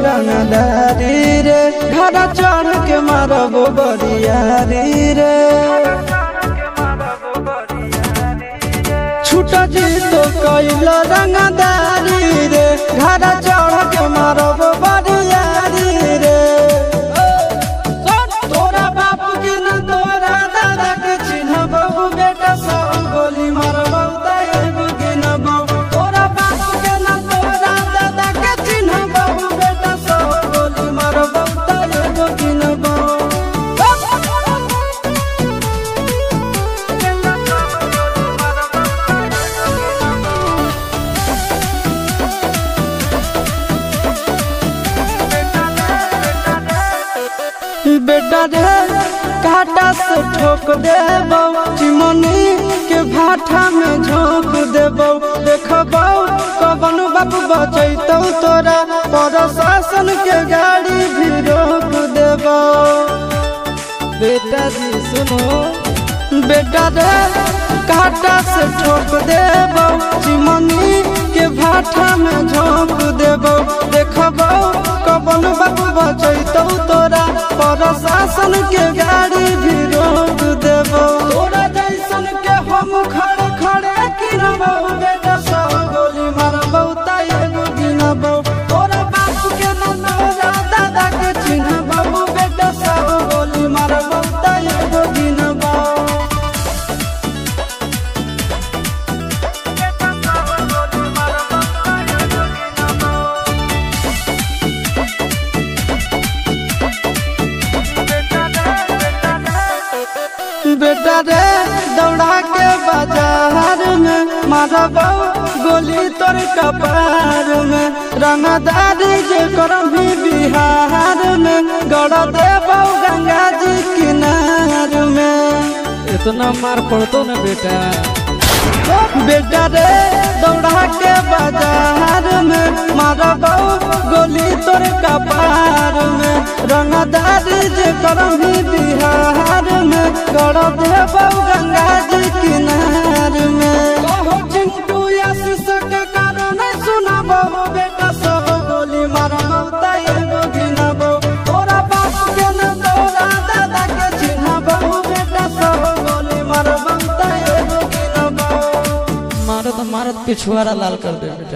रंगदारी रे घर चढ़ के मारबो बरियारी रे छूटा जी तो कैल रंगदारी रे घर चढ़ के मारबो बरियारी रे तोरा बापू के न तोरा दादा के चिन्हबो बेटा सब गोली मारबो तैगो गिनबो तोरा बापू के न तोरा दादा के चिन्हबो बेटा सब गोली मारबो तैगो गिनबो बेटा रे काटा से ठोक देबो चिमनी के भाठा में झोंक देबो देखबो कवन बाबू बचैतौ तोरा प्रशासन के गाड़ी भी रोक देबो बेटा जी सुनो बेटा रे काटा से ठोक देबो चिमनी के भाठा में झोंक देबो देखबो कवन बाबू बचैतौ तोरा प्रशासन के गाड़ी भी रोक देबो तोरा जैसन के हम खड़े खड़े गिनबो बेटा सब गोली मारबो तैगो गिनबो तोरा बापू के न तोरा दादा के चिन्हबो बेटा सब गोली मारबो तैगो गिनबो बेटा रे दौड़ा के बाजार में मारबो गोली तोर कपार में रंगदारी जे करम भी बिहार में गड़ देबो गंगा जी किनार में इतना मार पड़तो न बेटा बेटा रे दौड़ा के बाजार में मारबो गोली तोर कपार में रंगदारी जे करम भी बिहार में गड़ देबो गंगा जी किनार में कहो चिंटू आशीष के कारण सुनबो बेटा सब गोली मारबो तैगो गिनबो तोरा बाप के न तोरा दादा के चिन्हबो बेटा सब गोली मारबो तैगो गिनबो मारत मारत पिछुआरा लाल कर दे बेटा।